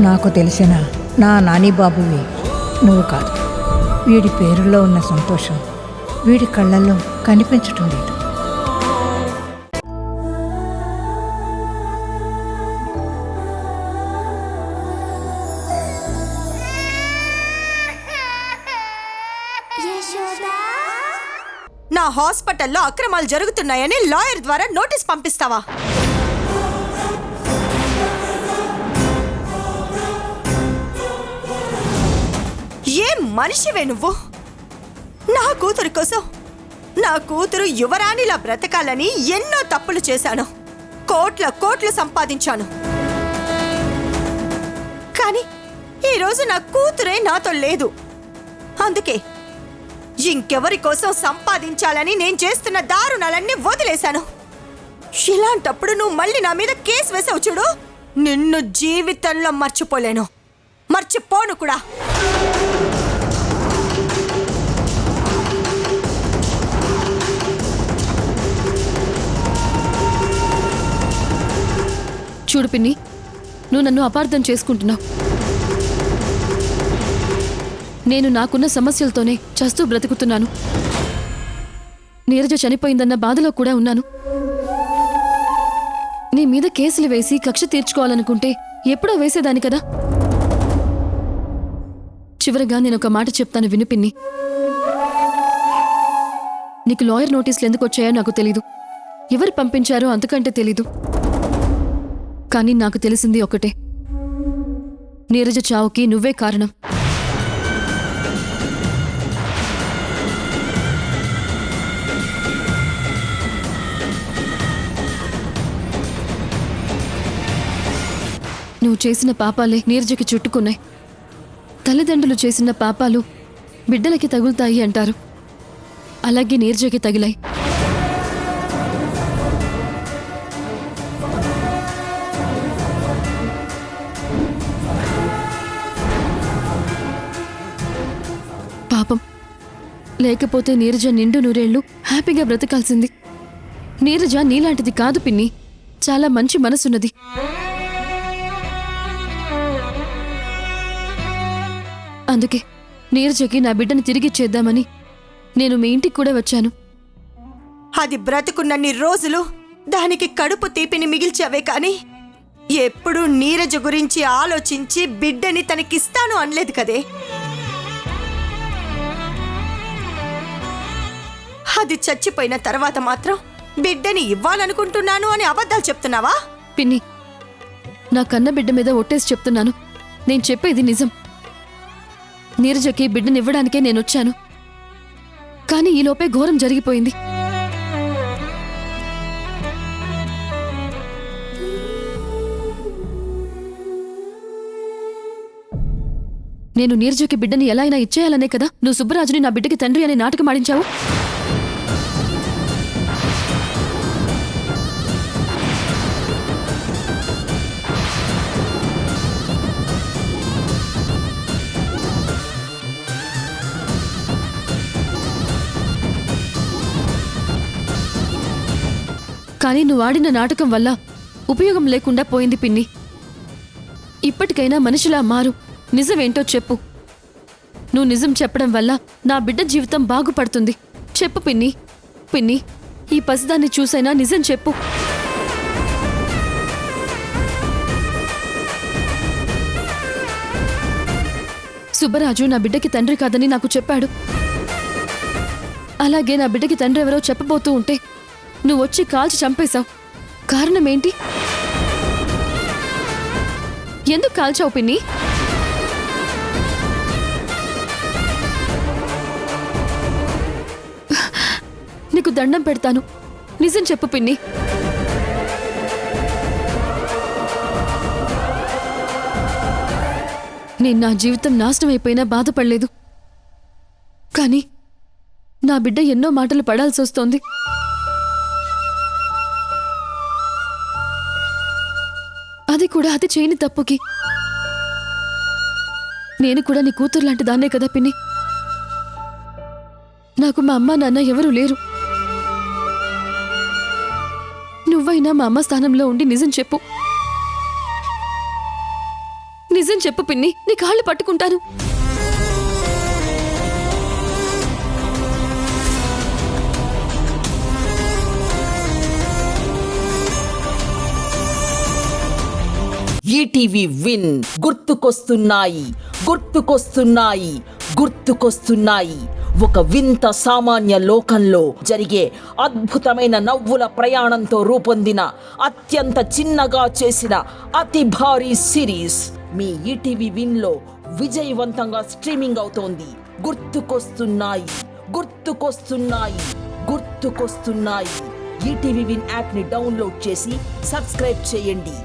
నాకు తెలిసిన నా నాని బాబువి నువ్వు కాదు. వీడి పేరులో ఉన్న సంతోషం వీడి కళ్ళల్లో కనిపించటం లేదు. నా హాస్పిటల్లో అక్రమాలు జరుగుతున్నాయని లాయర్ ద్వారా నోటీస్ పంపిస్తావా? ఏం మనిషివే నువ్వు? నా కూతురు కోసం, నా కూతురు యువరాణిలా బ్రతకాలని ఎన్నో తప్పులు చేశాను. కోట్లు సంపాదించాను. కానీ ఈరోజు నా కూతురే నాతో లేదు. అందుకే ఇంకెవరి కోసం సంపాదించాలని నేను చేస్తున్న దారుణాలన్నీ వదిలేశాను. ఇలాంటప్పుడు నువ్వు మళ్ళీ నా మీద కేసు వేసావు చూడు, నిన్ను జీవితంలో మర్చిపోలేను, మర్చిపోను కూడా. చూడు పిన్ని, నువ్వు నన్ను అపార్థం చేసుకుంటున్నావు. నేను నాకున్న సమస్యలతోనే చస్తూ బ్రతుకుతున్నాను. నీరజ చనిపోయిందన్న బాధలో కూడా ఉన్నాను. నీ మీద కేసులు వేసి కక్ష తీర్చుకోవాలనుకుంటే ఎప్పుడో వేసేదాని కదా. చివరగా నేను ఒక మాట చెప్తాను విను పిన్ని. నీకు లాయర్ నోటీసులు ఎందుకు వచ్చాయో నాకు తెలీదు, ఎవరు పంపించారో అంతకంటే తెలీదు. కానీ నాకు తెలిసింది ఒకటే, నీరజ చావుకి నువ్వే కారణం. నువ్వు చేసిన పాపాలే నీరజకి చుట్టుకున్నాయి. తల్లిదండ్రులు చేసిన పాపాలు బిడ్డలకి తగులుతాయి అంటారు. అలాగే నీరజకి తగిలాయి. పాపం, లేకపోతే నీరజ నిండు నూరేళ్లు హ్యాపీగా బ్రతకాల్సింది. నీరజ నీలాంటిది కాదు పిన్ని, చాలా మంచి మనసున్నది. అందుకే నీరజకి నా బిడ్డని తిరిగిచ్చేద్దామని నేను మీ ఇంటికి కూడా వచ్చాను. అది బ్రతుకున్నన్ని రోజులు దానికి కడుపు తీపిని మిగిల్చావే కాని ఎప్పుడూ నీరజ గురించి ఆలోచించి బిడ్డని తనకిస్తాను అనలేదు కదే. అది చచ్చిపోయిన తర్వాత మాత్రం బిడ్డని ఇవ్వాలనుకుంటున్నాను అని అబద్ధాలు చెప్తున్నావా? పిన్ని, నా కన్న బిడ్డ మీద ఒట్టేసి చెప్తున్నాను, నేను చెప్పేది నిజం. నీరజకి బిడ్డనివ్వడానికే నేనొచ్చాను. కానీ ఈలోపే ఘోరం జరిగిపోయింది. నేను నీరజకి బిడ్డని ఎలా అయినా ఇచ్చేయాలనే కదా నువ్వు సుబ్బరాజుని నా బిడ్డకి తండ్రి అనే నాటకం ఆడించావు. కానీ నువ్వు ఆడిన నాటకం వల్ల ఉపయోగం లేకుండా పోయింది పిన్ని. ఇప్పటికైనా మనిషిలా మారు, నిజమేంటో చెప్పు. నువ్వు నిజం చెప్పడం వల్ల నా బిడ్డ జీవితం బాగుపడుతుంది. చెప్పు పిన్ని. పిన్ని, ఈ పసిదాన్ని చూసైనా నిజం చెప్పు. సుబ్బరాజు నా బిడ్డకి తండ్రి కాదని నాకు చెప్పాడు. అలాగే నా బిడ్డకి తండ్రి ఎవరో చెప్పబోతూ ఉంటే నువ్వు వచ్చి కాల్చి చంపేశావు. కారణమేంటి? ఎందుకు కాల్చావు పిన్ని? నీకు దండం పెడతాను, నిజం చెప్పు పిన్ని. నేను నా జీవితం నాశనం అయిపోయినా బాధపడలేదు. కానీ నా బిడ్డ ఎన్నో మాటలు పడాల్సి వస్తోంది. అది కూడా అది చేయని తప్పుకి. నేను కూడా నీ కూతురు లాంటి దాన్నే కదా పిన్ని. నాకు మా అమ్మ నాన్న ఎవరూ లేరు. నువ్వైనా మా అమ్మ స్థానంలో ఉండి నిజం చెప్పు. నిజం చెప్పు పిన్ని, నీ కాళ్ళు పట్టుకుంటాను. ఈటీవీ విన్ గుర్తుకొస్తున్నాయి, గుర్తుకొస్తున్నాయి, గుర్తుకొస్తున్నాయి. ఒక వింత సామాన్య లోకంలో జరిగే అద్భుతమైన నవ్వుల ప్రయాణంతో రూపొందిన అత్యంత చిన్నగా చేసిన అతి భారీ సిరీస్ మీ ఈటీవీ విన్లో విజయవంతంగా స్ట్రీమింగ్ అవుతోంది. గుర్తుకొస్తున్నాయి, గుర్తుకొస్తున్నాయి, గుర్తుకొస్తున్నాయి. ఈటీవీ విన్ యాప్ని డౌన్లోడ్ చేసి సబ్స్క్రైబ్ చేయండి.